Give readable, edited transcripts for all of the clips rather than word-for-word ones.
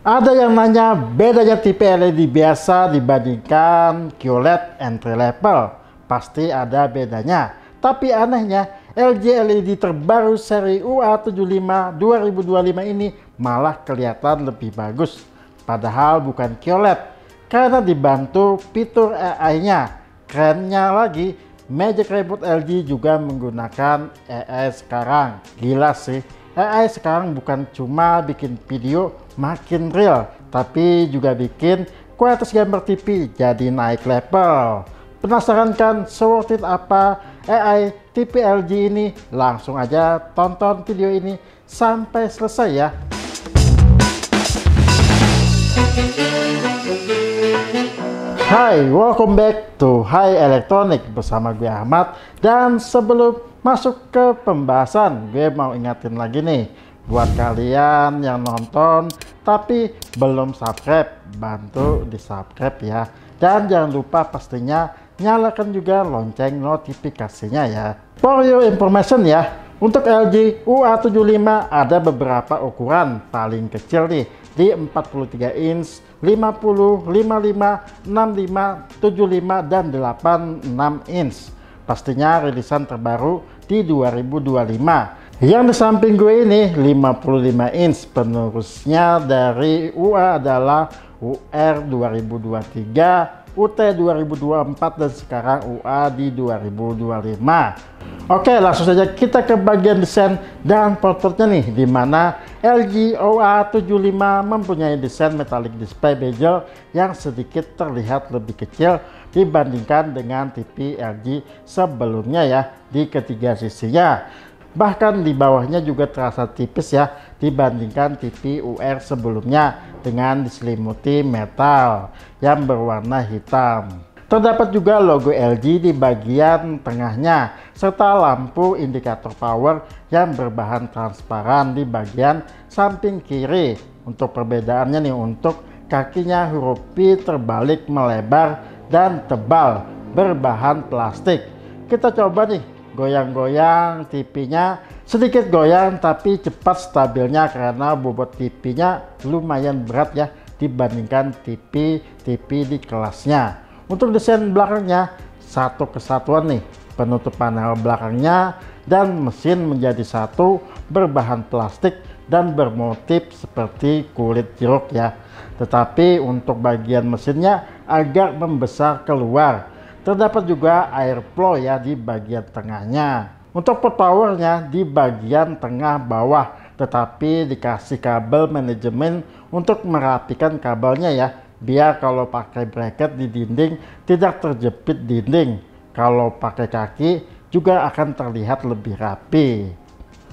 Ada yang nanya bedanya TV LED biasa dibandingkan QLED entry level. Pasti ada bedanya. Tapi anehnya LG LED terbaru seri UA75 2025 ini malah kelihatan lebih bagus. Padahal bukan QLED karena dibantu fitur AI-nya. Kerennya lagi, Magic Reboot LG juga menggunakan AI sekarang. Gila sih. AI sekarang bukan cuma bikin video makin real, tapi juga bikin kualitas gambar TV jadi naik level. Penasaran kan worth it apa AI TV LG ini? Langsung aja tonton video ini sampai selesai ya. Hai, welcome back to Hai Elektronik bersama gue Ahmad. Dan sebelum masuk ke pembahasan, gue mau ingatin lagi nih buat kalian yang nonton tapi belum subscribe, bantu di subscribe ya. Dan jangan lupa pastinya nyalakan juga lonceng notifikasinya ya. For your information ya, untuk LG UA75 ada beberapa ukuran paling kecil nih di 43 inch, 50, 55, 65, 75, dan 86 inch. Pastinya rilisan terbaru di 2025. Yang di samping gue ini 55 inch, penerusnya dari UA adalah UR 2023, UT 2024, dan sekarang UA di 2025. Oke, langsung saja kita ke bagian desain dan port-portnya nih, dimana LG UA75 mempunyai desain metallic display bezel yang sedikit terlihat lebih kecil dibandingkan dengan TV LG sebelumnya ya di ketiga sisinya. Bahkan di bawahnya juga terasa tipis ya dibandingkan TV UR sebelumnya dengan diselimuti metal yang berwarna hitam. Terdapat juga logo LG di bagian tengahnya serta lampu indikator power yang berbahan transparan di bagian samping kiri. Untuk perbedaannya nih, untuk kakinya huruf P terbalik melebar dan tebal berbahan plastik. Kita coba nih goyang-goyang TV-nya, sedikit goyang tapi cepat stabilnya karena bobot TV-nya lumayan berat ya dibandingkan TV di kelasnya. Untuk desain belakangnya satu kesatuan nih, penutup panel belakangnya dan mesin menjadi satu berbahan plastik dan bermotif seperti kulit jeruk ya. Tetapi untuk bagian mesinnya agak membesar keluar. Terdapat juga airflow ya di bagian tengahnya. Untuk port powernya di bagian tengah bawah, tetapi dikasih kabel manajemen untuk merapikan kabelnya ya, biar kalau pakai bracket di dinding tidak terjepit dinding. Kalau pakai kaki juga akan terlihat lebih rapi.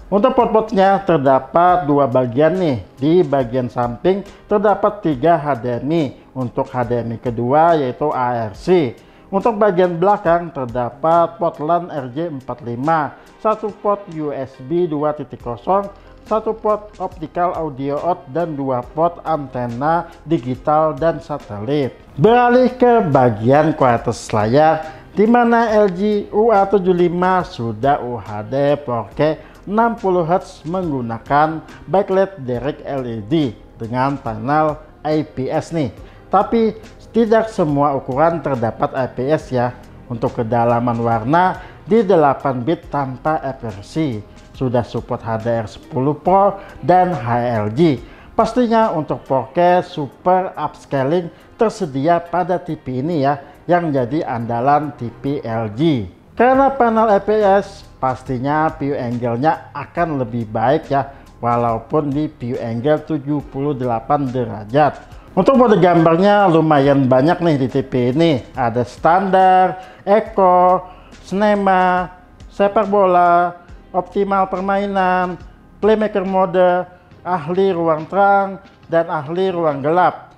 Untuk port-portnya terdapat dua bagian nih. Di bagian samping terdapat 3 HDMI. Untuk HDMI kedua yaitu ARC. Untuk bagian belakang terdapat port LAN RJ45, satu port USB 2.0, satu port optical audio out, dan 2 port antena digital dan satelit. Beralih ke bagian kualitas layar, di mana LG UA75 sudah UHD 4K 60 Hz menggunakan backlight direct LED dengan panel IPS nih. Tapi tidak semua ukuran terdapat IPS ya. Untuk kedalaman warna di 8 bit tanpa FRC. Sudah support HDR10 Pro dan HLG. Pastinya untuk 4K super upscaling tersedia pada TV ini ya, yang jadi andalan TV LG. Karena panel IPS, pastinya view angle-nya akan lebih baik ya, walaupun di view angle 78 derajat. Untuk mode gambarnya lumayan banyak nih di TV ini. Ada standar, eco, cinema, sepak bola, optimal permainan, playmaker mode, ahli ruang terang, dan ahli ruang gelap.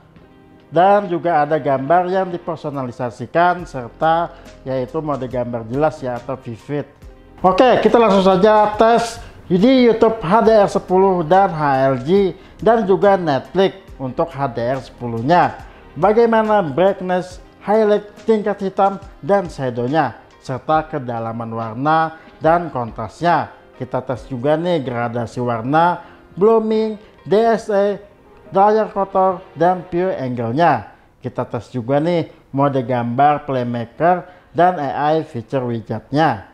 Dan juga ada gambar yang dipersonalisasikan serta yaitu mode gambar jelas ya atau vivid. Oke, kita langsung saja tes di YouTube HDR10 dan HLG dan juga Netflix. Untuk HDR10-nya, bagaimana brightness, highlight, tingkat hitam, dan shadownya, serta kedalaman warna dan kontrasnya. Kita tes juga nih gradasi warna, blooming, DSA, layar kotor, dan view angle-nya. Kita tes juga nih mode gambar playmaker dan AI feature widgetnya.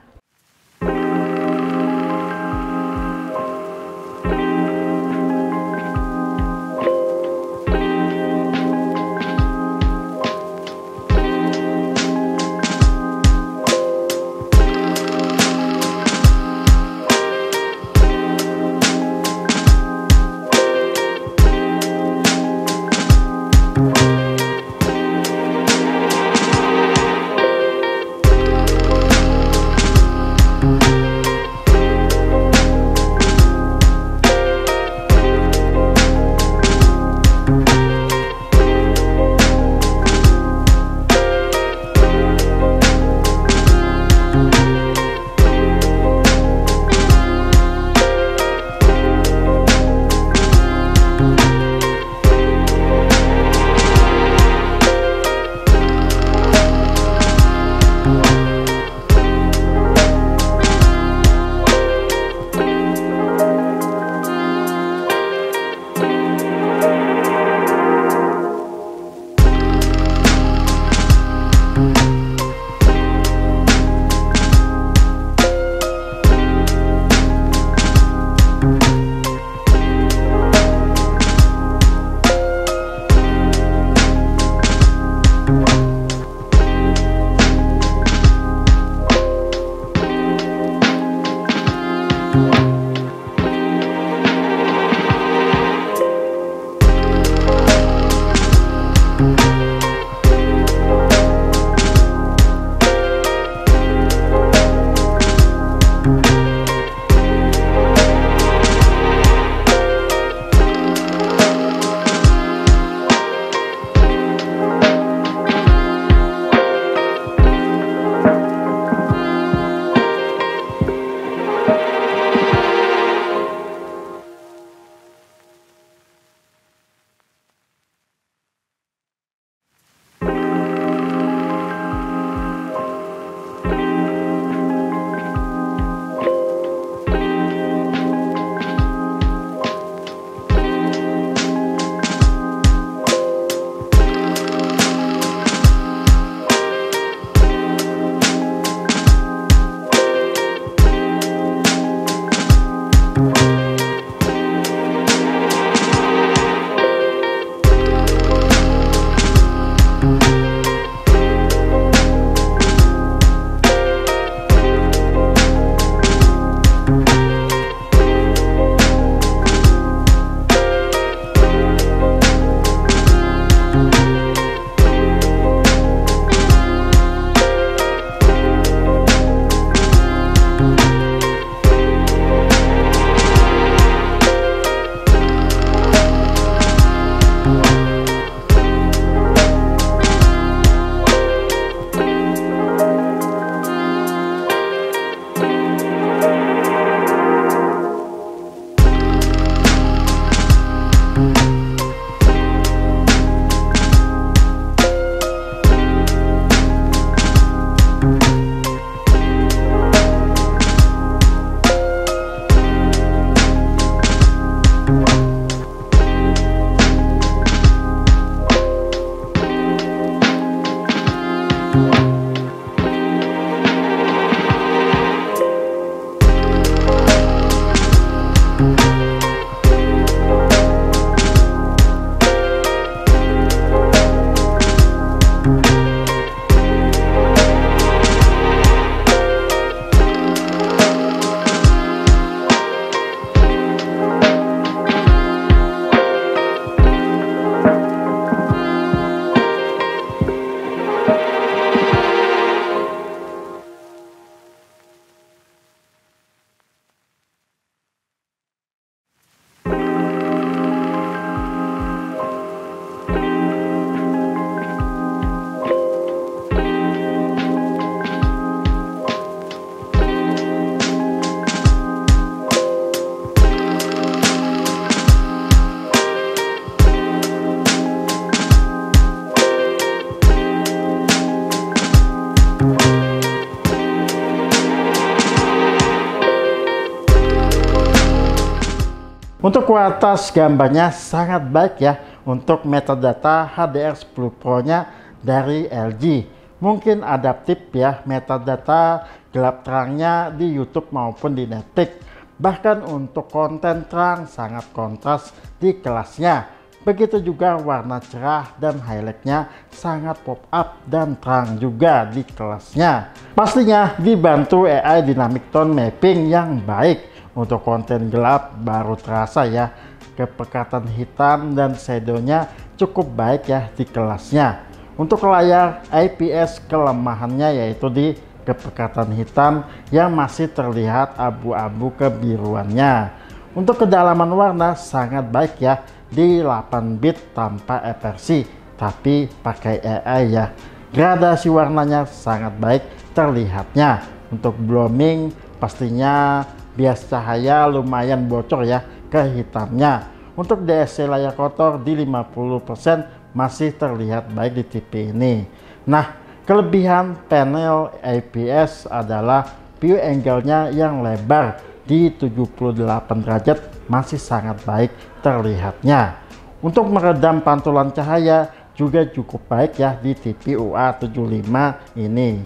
Untuk kualitas gambarnya sangat baik ya untuk metadata HDR10 Pro nya dari LG. Mungkin adaptif ya metadata gelap terangnya di YouTube maupun di Netflix. Bahkan untuk konten terang sangat kontras di kelasnya. Begitu juga warna cerah dan highlightnya sangat pop up dan terang juga di kelasnya. Pastinya dibantu AI Dynamic Tone Mapping yang baik. Untuk konten gelap baru terasa ya, kepekatan hitam dan shadownya cukup baik ya di kelasnya. Untuk layar IPS kelemahannya yaitu di kepekatan hitam yang masih terlihat abu-abu kebiruannya. Untuk kedalaman warna sangat baik ya di 8 bit tanpa eversi tapi pakai AI ya. Gradasi warnanya sangat baik terlihatnya. Untuk blooming pastinya bias cahaya lumayan bocor ya ke hitamnya. Untuk DSC layar kotor di 50% masih terlihat baik di TV ini. Nah, kelebihan panel IPS adalah view angle-nya yang lebar di 78 derajat masih sangat baik terlihatnya. Untuk meredam pantulan cahaya juga cukup baik ya di TV UA75 ini.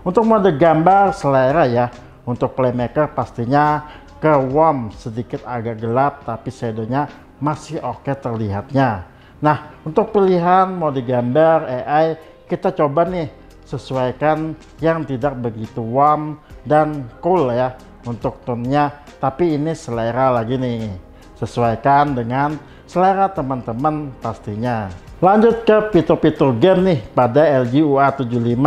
Untuk mode gambar selera ya. Untuk playmaker pastinya ke warm sedikit agak gelap tapi shadownya masih oke terlihatnya. Nah, untuk pilihan mode gambar AI kita coba nih sesuaikan yang tidak begitu warm dan cool ya untuk tone-nya, tapi ini selera lagi nih. Sesuaikan dengan selera teman-teman pastinya. Lanjut ke fitur-fitur game nih pada LG UA75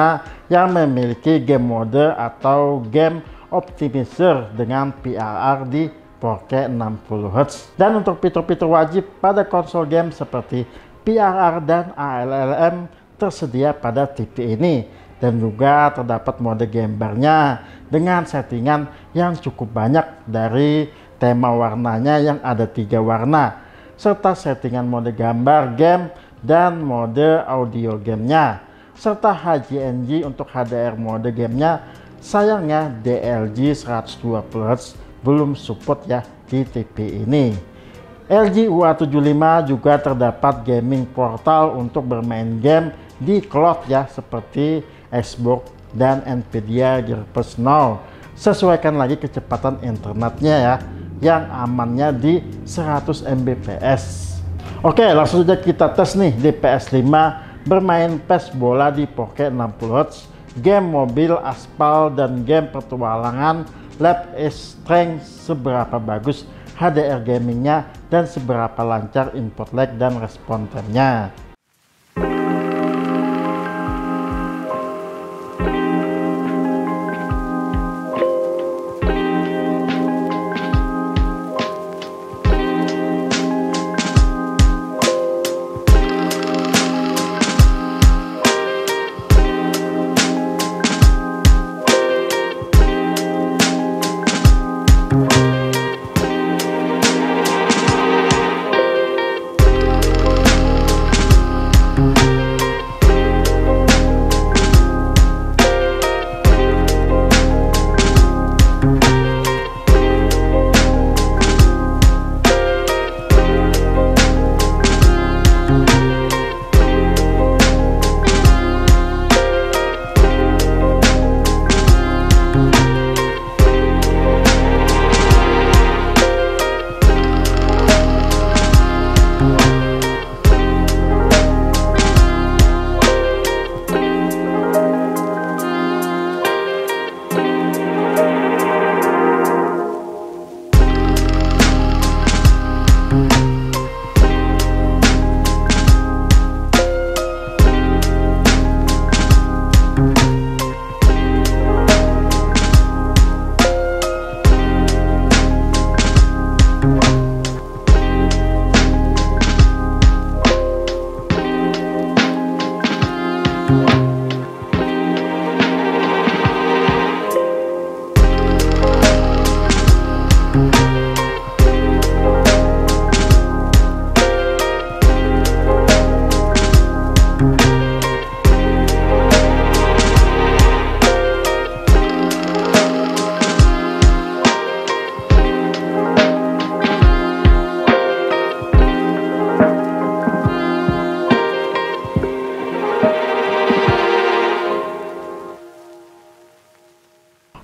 yang memiliki game mode atau game optimizer dengan PRR di 4K 60Hz. Dan untuk fitur-fitur wajib pada konsol game seperti PRR dan ALLM tersedia pada TV ini. Dan juga terdapat mode gambarnya dengan settingan yang cukup banyak dari tema warnanya yang ada 3 warna. Serta settingan mode gambar game dan mode audio gamenya. Serta HJNG untuk HDR mode gamenya. Sayangnya DLG 120Hz belum support ya di TV ini. LG UA75 juga terdapat gaming portal untuk bermain game di cloud ya seperti Xbox dan Nvidia GeForce Now. Sesuaikan lagi kecepatan internetnya ya yang amannya di 100 Mbps. Oke, langsung saja kita tes nih di PS5 bermain PES bola di 4K 60Hz. Game mobil aspal dan game petualangan Life is Strange seberapa bagus HDR gamingnya dan seberapa lancar input lag dan respon time-nya.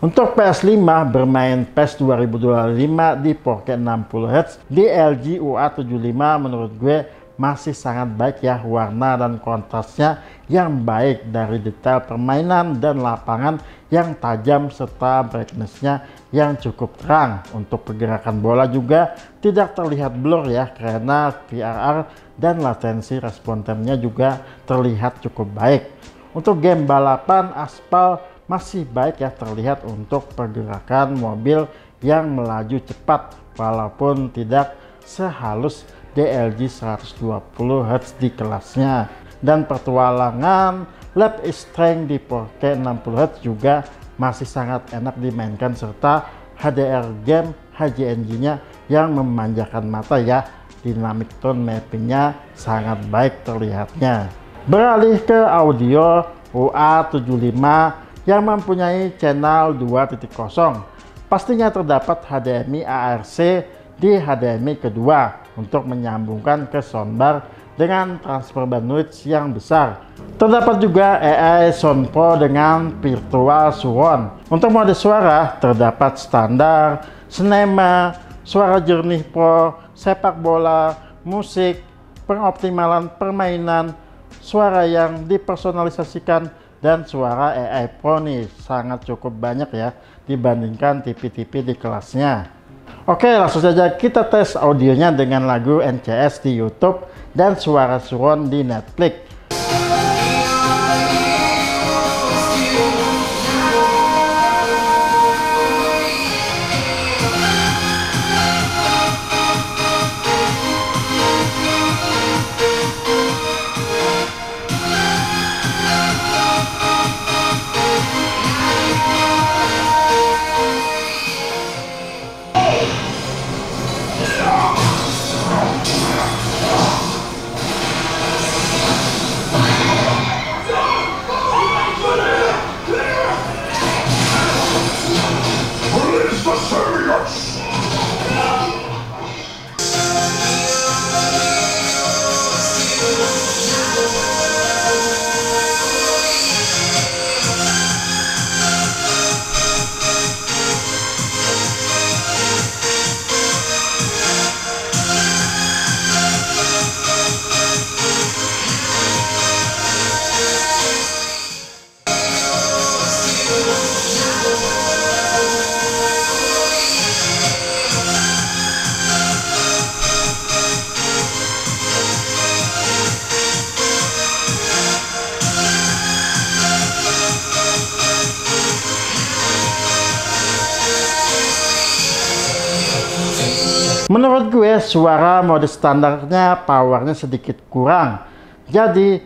Untuk PS5 bermain PES 2025 di 4K 60Hz di LG UA75 menurut gue masih sangat baik ya, warna dan kontrasnya yang baik dari detail permainan dan lapangan yang tajam serta brightness-nya yang cukup terang. Untuk pergerakan bola juga tidak terlihat blur ya, karena VRR dan latensi respon time-nya juga terlihat cukup baik. Untuk game balapan aspal masih baik ya, terlihat untuk pergerakan mobil yang melaju cepat walaupun tidak sehalus DLG 120Hz di kelasnya. Dan petualangan lap strength di 4K 60Hz juga masih sangat enak dimainkan, serta HDR game HJNG-nya yang memanjakan mata ya. Dynamic tone mappingnya sangat baik terlihatnya. Beralih ke audio, UA75 yang mempunyai channel 2.0 pastinya terdapat HDMI ARC di HDMI kedua untuk menyambungkan ke soundbar dengan transfer bandwidth yang besar. Terdapat juga AI Sound Pro dengan virtual surround. Untuk mode suara terdapat standar, cinema, suara jernih pro, sepak bola, musik, pengoptimalan permainan, suara yang dipersonalisasikan, dan suara AI Pro nih sangat cukup banyak ya dibandingkan TV-TV di kelasnya. Oke, langsung saja kita tes audionya dengan lagu NCS di YouTube dan suara surround di Netflix. Menurut gue suara mode standarnya powernya sedikit kurang, jadi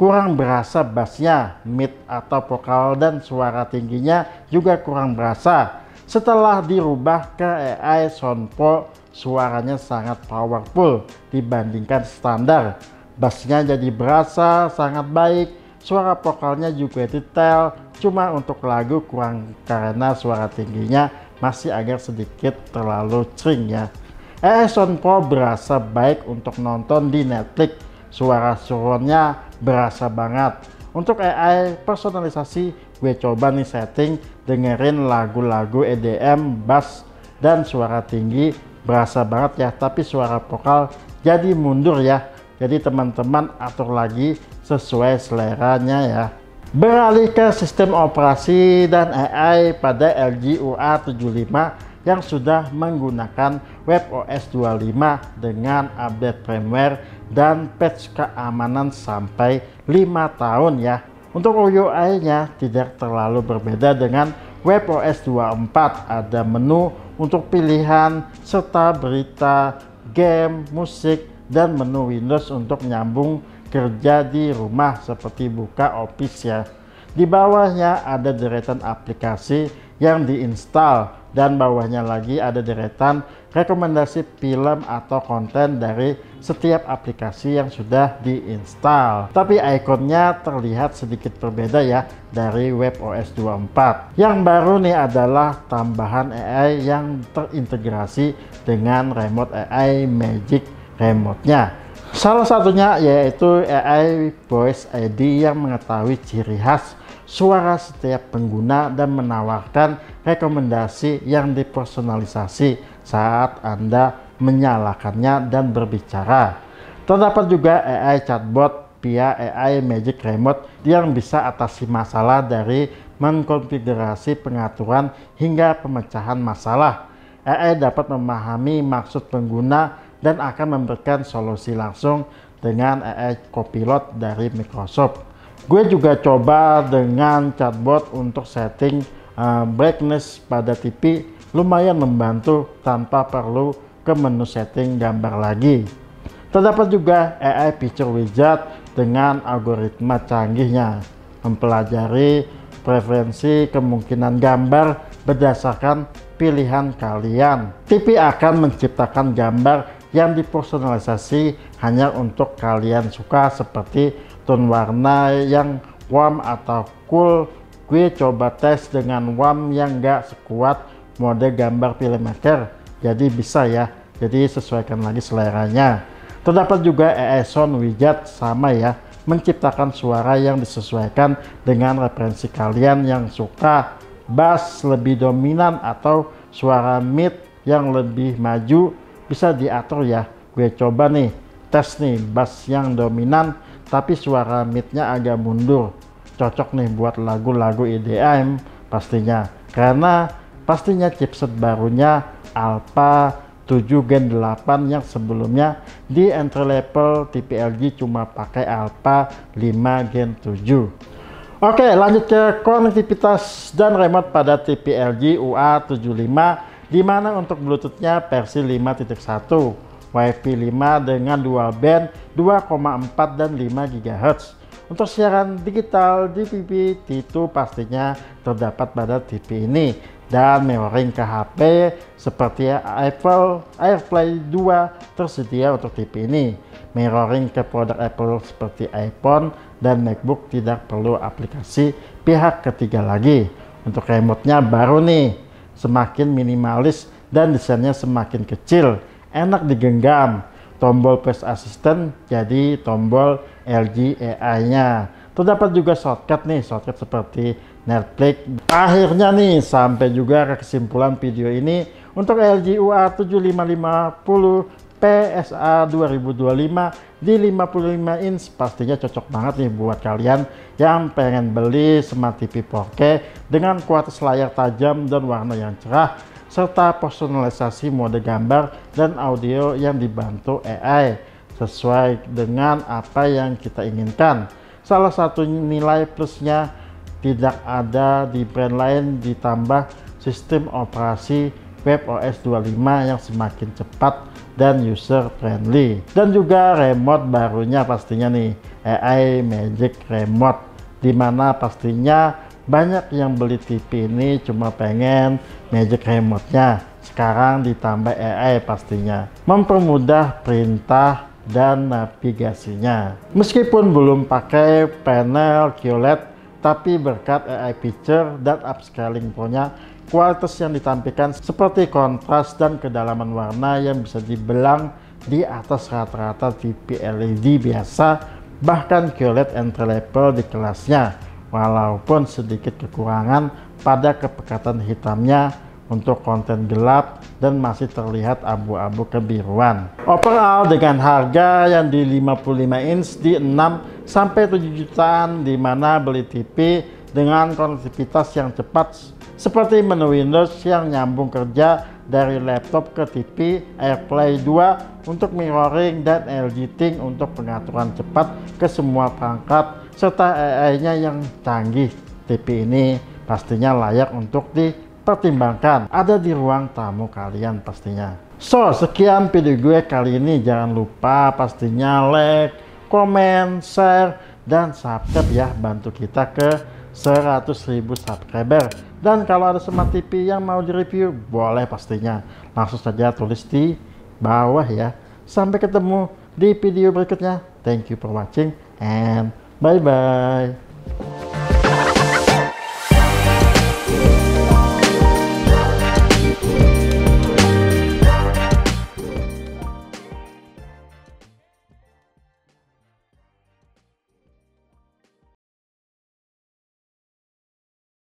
kurang berasa bassnya, mid atau vokal, dan suara tingginya juga kurang berasa. Setelah dirubah ke AI Sound Pro, suaranya sangat powerful dibandingkan standar. Bassnya jadi berasa sangat baik, suara vokalnya juga detail, cuma untuk lagu kurang karena suara tingginya masih agak sedikit terlalu cering ya. AI Sound Pro berasa baik untuk nonton di Netflix, suara surroundnya berasa banget. Untuk AI personalisasi, gue coba nih setting dengerin lagu-lagu EDM, bass, dan suara tinggi berasa banget ya, tapi suara vokal jadi mundur ya. Jadi teman-teman atur lagi sesuai seleranya ya. Beralih ke sistem operasi dan AI pada LG UA75 yang sudah menggunakan WebOS 25 dengan update firmware dan patch keamanan sampai 5 tahun ya. Untuk UI-nya tidak terlalu berbeda dengan WebOS 24, ada menu untuk pilihan serta berita, game, musik, dan menu Windows untuk nyambung kerja di rumah seperti buka Office ya. Di bawahnya ada deretan aplikasi yang diinstal, dan bawahnya lagi ada deretan rekomendasi film atau konten dari setiap aplikasi yang sudah diinstal. Tapi ikonnya terlihat sedikit berbeda ya dari WebOS 24. Yang baru nih adalah tambahan AI yang terintegrasi dengan remote AI Magic Remote-nya. Salah satunya yaitu AI Voice ID yang mengetahui ciri khas suara setiap pengguna dan menawarkan rekomendasi yang dipersonalisasi saat Anda menyalakannya dan berbicara. Terdapat juga AI chatbot via AI Magic Remote yang bisa atasi masalah dari mengkonfigurasi pengaturan hingga pemecahan masalah. AI dapat memahami maksud pengguna dan akan memberikan solusi langsung dengan AI Copilot dari Microsoft. Gue juga coba dengan chatbot untuk setting brightness pada TV, lumayan membantu tanpa perlu ke menu setting gambar lagi. Terdapat juga AI Picture Wizard dengan algoritma canggihnya, mempelajari preferensi kemungkinan gambar berdasarkan pilihan kalian. TV akan menciptakan gambar yang dipersonalisasi hanya untuk kalian suka, seperti tone warna yang warm atau cool. Gue coba tes dengan warm yang gak sekuat mode gambar filmmaker, jadi bisa ya, jadi sesuaikan lagi seleranya. Terdapat juga AI Sound Wizard, sama ya, menciptakan suara yang disesuaikan dengan referensi kalian yang suka, bass lebih dominan atau suara mid yang lebih maju, bisa diatur ya. Gue coba nih tes nih bass yang dominan tapi suara midnya agak mundur, cocok nih buat lagu-lagu EDM pastinya, karena pastinya chipset barunya Alpha 7 Gen 8 yang sebelumnya di entry level TV LG cuma pakai Alpha 5 Gen 7. Oke, lanjut ke konektivitas dan remote pada TV LG UA75, di mana untuk Bluetooth-nya versi 5.1, Wi-Fi 5 dengan dual band 2,4 dan 5 GHz. Untuk siaran digital DVB T2 pastinya terdapat pada TV ini, dan mirroring ke HP seperti Apple AirPlay 2 tersedia untuk TV ini. Mirroring ke produk Apple seperti iPhone dan MacBook tidak perlu aplikasi pihak ketiga lagi. Untuk remote-nya baru nih, semakin minimalis dan desainnya semakin kecil, enak digenggam. Tombol voice assistant jadi tombol LG AI-nya. Terdapat juga shortcut nih, shortcut seperti Netflix. Akhirnya nih sampai juga ke kesimpulan video ini. Untuk LG UA7550 PSA 2025 di 55 inch pastinya cocok banget nih buat kalian yang pengen beli smart TV 4K dengan kualitas layar tajam dan warna yang cerah, serta personalisasi mode gambar dan audio yang dibantu AI sesuai dengan apa yang kita inginkan. Salah satu nilai plusnya tidak ada di brand lain, ditambah sistem operasi WebOS 25 yang semakin cepat dan user friendly, dan juga remote barunya pastinya nih, AI Magic Remote, dimana pastinya banyak yang beli TV ini cuma pengen Magic Remote-nya. Sekarang ditambah AI pastinya mempermudah perintah dan navigasinya. Meskipun belum pakai panel QLED, tapi berkat AI feature dan upscaling Pro-nya, kualitas yang ditampilkan seperti kontras dan kedalaman warna yang bisa dibilang di atas rata-rata TV LED biasa, bahkan QLED entry level di kelasnya, walaupun sedikit kekurangan pada kepekatan hitamnya untuk konten gelap dan masih terlihat abu-abu kebiruan. Overall dengan harga yang di 55 inch di 6 sampai 7 jutaan, di mana beli TV dengan konektivitas yang cepat seperti menu Windows yang nyambung kerja dari laptop ke TV, AirPlay 2 untuk mirroring, dan LG Sync untuk pengaturan cepat ke semua perangkat, serta AI-nya yang canggih. TV ini pastinya layak untuk dipertimbangkan ada di ruang tamu kalian pastinya. So, sekian video gue kali ini. Jangan lupa pastinya like, komen, share, dan subscribe ya, bantu kita ke 100.000 subscriber. Dan kalau ada smart TV yang mau direview, boleh pastinya langsung saja tulis di bawah ya. Sampai ketemu di video berikutnya. Thank you for watching and bye bye.